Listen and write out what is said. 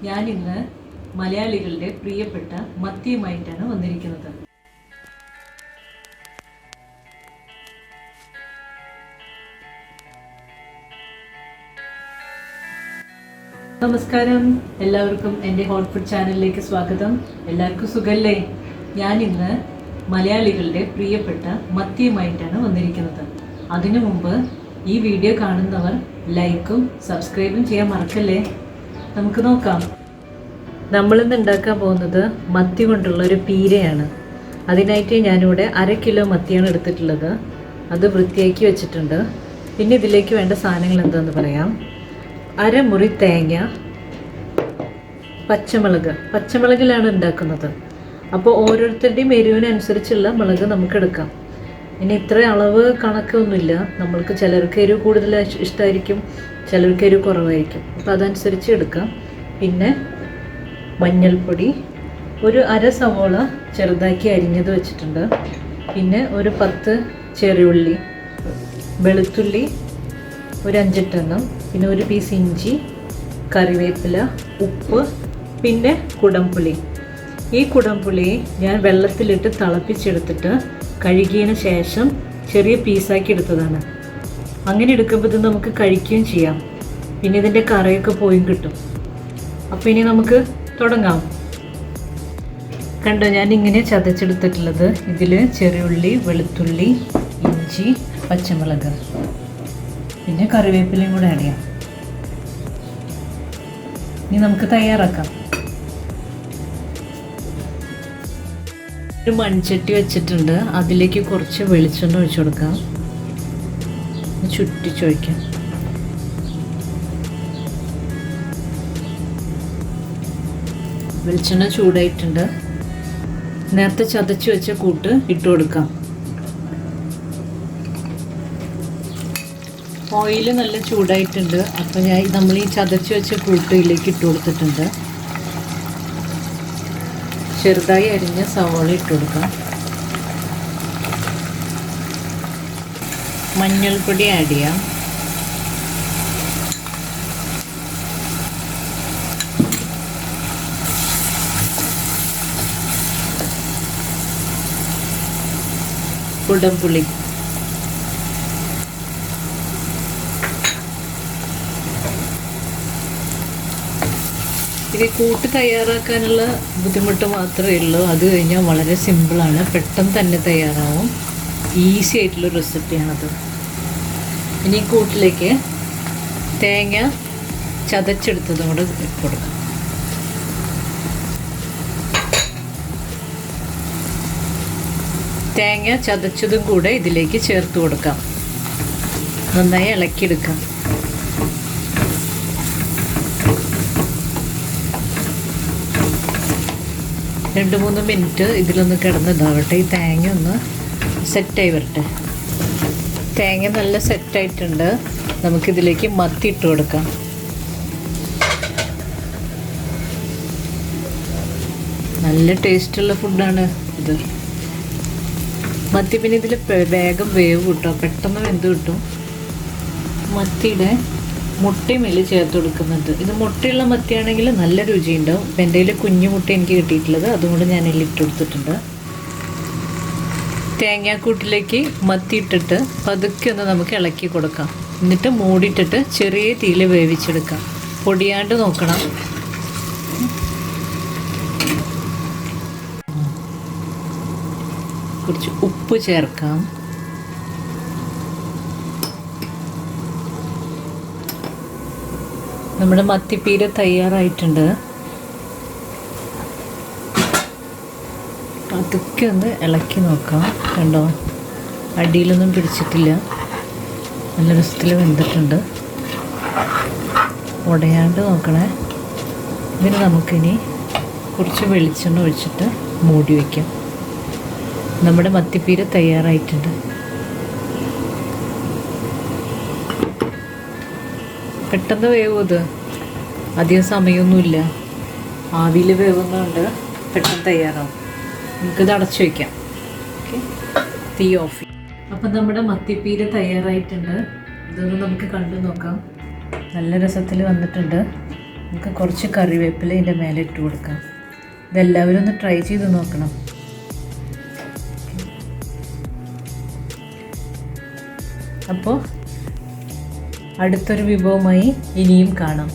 ഞാൻ ഇന്ന് മലയാളികളുടെ പ്രിയപ്പെട്ട മത്തിയുമായിട്ടാണ് വന്നിരിക്കുന്നത്. നമസ്കാരം, എല്ലാവർക്കും എൻ്റെ ഹോട്ട് ഫുഡ് ചാനലിലേക്ക് സ്വാഗതം. എല്ലാവർക്കും സുഖല്ലേ? ഞാൻ ഇന്ന് മലയാളികളുടെ പ്രിയപ്പെട്ട മത്തിയുമായിട്ടാണ് വന്നിരിക്കുന്നത്. അതിനു മുമ്പ് ഈ വീഡിയോ കാണുന്നവർ ലൈക്കും സബ്സ്ക്രൈബും ചെയ്യാൻ മറക്കല്ലേ. നമുക്ക് നോക്കാം. നമ്മളിന്ന് ഉണ്ടാക്കാൻ പോകുന്നത് മത്തി കൊണ്ടുള്ള ഒരു പീരയാണ്. അതിനായിട്ട് ഞാനിവിടെ 1/2 കിലോ മത്തിയാണ് എടുത്തിട്ടുള്ളത്. അത് വൃത്തിയാക്കി വെച്ചിട്ടുണ്ട്. പിന്നെ ഇതിലേക്ക് വേണ്ട സാധനങ്ങൾ എന്താണെന്ന് പറയാം. 1/2 മുറി തേങ്ങ, പച്ചമുളകിലാണ് ഉണ്ടാക്കുന്നത്. അപ്പോൾ ഓരോരുത്തരുടെയും എരിവിനനുസരിച്ചുള്ള മുളക് നമുക്ക് എടുക്കാം. ഇനി ഇത്ര അളവ് കണക്കൊന്നുമില്ല. നമ്മൾക്ക് ചിലർക്ക് എരിവ് കൂടുതൽ ഇഷ്ടമായിരിക്കും, ചിലർക്ക് എരിവ് കുറവായിരിക്കും. അപ്പോൾ അതനുസരിച്ച് എടുക്കാം. പിന്നെ മഞ്ഞൾപ്പൊടി, ഒരു 1/2 സവോള ചെറുതാക്കി അരിഞ്ഞത് വെച്ചിട്ടുണ്ട്. പിന്നെ ഒരു 10 ചെറിയുള്ളി, വെളുത്തുള്ളി ഒരു 5-8 എണ്ണം, പിന്നെ ഒരു പീസ് ഇഞ്ചി, കറിവേപ്പില, ഉപ്പ്, പിന്നെ കുടംപുളി. ഈ കുടംപുളി ഞാൻ വെള്ളത്തിലിട്ട് തിളപ്പിച്ചെടുത്തിട്ട് കഴുകിയതിന് ശേഷം ചെറിയ പീസാക്കി എടുത്തതാണ്. അങ്ങനെ എടുക്കുമ്പോൾ ഇത് നമുക്ക് കഴിക്കുകയും ചെയ്യാം. പിന്നെ ഇതിൻ്റെ കറയൊക്കെ പോയും കിട്ടും. അപ്പോൾ ഇനി നമുക്ക് തുടങ്ങാം. കണ്ടോ, ഞാനിങ്ങനെ ചതച്ചെടുത്തിട്ടുള്ളത്. ഇതിൽ ചെറിയുള്ളി, വെളുത്തുള്ളി, ഇഞ്ചി, പച്ചമുളക്, പിന്നെ കറിവേപ്പിലയും കൂടെ ആഡ് ചെയ്യാം. ഇനി നമുക്ക് തയ്യാറാക്കാം. ഒരു മൺചട്ടി വെച്ചിട്ടുണ്ട്. അതിലേക്ക് കുറച്ച് വെളിച്ചെണ്ണ ഒഴിച്ചു കൊടുക്കാം. ചുറ്റിച്ചൊഴിക്കാം. വെളിച്ചെണ്ണ ചൂടായിട്ടുണ്ട്. നേരത്തെ ചതച്ച് വെച്ച കൂട്ട് ഇട്ട് കൊടുക്കാം. ഓയിൽ നല്ല ചൂടായിട്ടുണ്ട്. അപ്പോൾ നമ്മൾ ഈ ചതച്ച് വെച്ച കൂട്ട് ഇതിലേക്ക് ഇട്ട് കൊടുത്തിട്ടുണ്ട്. ചെറുതായി അരിഞ്ഞ സവാള ഇട്ട് കൊടുക്കാം. മഞ്ഞൾപ്പൊടി ആഡ് ചെയ്യാം. കുടംപുളി, ഇത് കൂട്ട് തയ്യാറാക്കാനുള്ള ബുദ്ധിമുട്ട് മാത്രമേ ഉള്ളൂ. അത് കഴിഞ്ഞാൽ വളരെ സിമ്പിളാണ്, പെട്ടെന്ന് തന്നെ തയ്യാറാവും. ഈസി ആയിട്ടുള്ള റെസിപ്പിയാണത്. ഇനി കൂട്ടിലേക്ക് തേങ്ങ ചതച്ചെടുത്തതും കൂടെ ഇട്ട് കൊടുക്കാം. തേങ്ങ ചതച്ചതും കൂടെ ഇതിലേക്ക് ചേർത്ത് കൊടുക്കാം. നന്നായി ഇളക്കിയെടുക്കാം. രണ്ട് 3 മിനിറ്റ് ഇതിലൊന്ന് കിടന്ന് ഇതാവട്ടെ. ഈ തേങ്ങ ഒന്ന് സെറ്റായി വരട്ടെ. തേങ്ങ നല്ല സെറ്റായിട്ടുണ്ട്. നമുക്കിതിലേക്ക് മത്തി ഇട്ട് കൊടുക്കാം. നല്ല ടേസ്റ്റുള്ള ഫുഡാണ് ഇത്. മത്തി പിന്നെ ഇതിൽ വേഗം വേവ് കിട്ടും, പെട്ടെന്ന് വെന്ത് കിട്ടും. മത്തിയുടെ മുട്ടയും ഇതിൽ ചേർത്ത് കൊടുക്കുന്നുണ്ട്. ഇത് മുട്ടയുള്ള മത്തിയാണെങ്കിൽ നല്ല രുചിയുണ്ടാവും. ഇപ്പം എൻ്റെ കയ്യിൽ കുഞ്ഞു മുട്ട എനിക്ക് കിട്ടിയിട്ടുള്ളത്, അതുകൊണ്ട് ഞാൻ ഇതിൽ ഇട്ട് കൊടുത്തിട്ടുണ്ട്. തേങ്ങാക്കൂട്ടിലേക്ക് മത്തി ഇട്ടിട്ട് പതുക്കെ ഒന്ന് നമുക്ക് ഇളക്കി കൊടുക്കാം. എന്നിട്ട് മൂടിയിട്ടിട്ട് ചെറിയ തീയിൽ വേവിച്ചെടുക്കാം. പൊടിയാണ്ട് നോക്കണം. കുറച്ച് ഉപ്പ് ചേർക്കാം. നമ്മുടെ മത്തിപ്പീര തയ്യാറായിട്ടുണ്ട്. അതൊക്കെ ഒന്ന് ഇളക്കി നോക്കാം. കണ്ടോ, അടിയിലൊന്നും പിടിച്ചിട്ടില്ല. നല്ല രസത്തിൽ വെന്തിട്ടുണ്ട്. ഉടയാണ്ട് നോക്കണേ. ഇതിന് നമുക്കിനി കുറച്ച് വെളിച്ചെണ്ണ ഒഴിച്ചിട്ട് മൂടി വയ്ക്കാം. നമ്മുടെ മത്തിപ്പീര തയ്യാറായിട്ടുണ്ട്. പെട്ടെന്ന് വേവും. ഇത് അധികം സമയമൊന്നുമില്ല. ആവിയിൽ വേവുന്നതുകൊണ്ട് പെട്ടെന്ന് തയ്യാറാവും. നമുക്കിത് അടച്ചു വയ്ക്കാം. ഓക്കെ, തീ ഓഫ്. അപ്പം നമ്മുടെ മത്തിപ്പീര തയ്യാറായിട്ടുണ്ട്. ഇതൊന്ന് നമുക്ക് കണ്ടു നോക്കാം. നല്ല രസത്തിൽ വന്നിട്ടുണ്ട്. നമുക്ക് കുറച്ച് കറിവേപ്പില ഇതിൻ്റെ മേലെ ഇട്ട് കൊടുക്കാം. ഇതെല്ലാവരും ഒന്ന് ട്രൈ ചെയ്ത് നോക്കണം. അപ്പോൾ അടുത്തൊരു വിഭവമായി ഇനിയും കാണാം.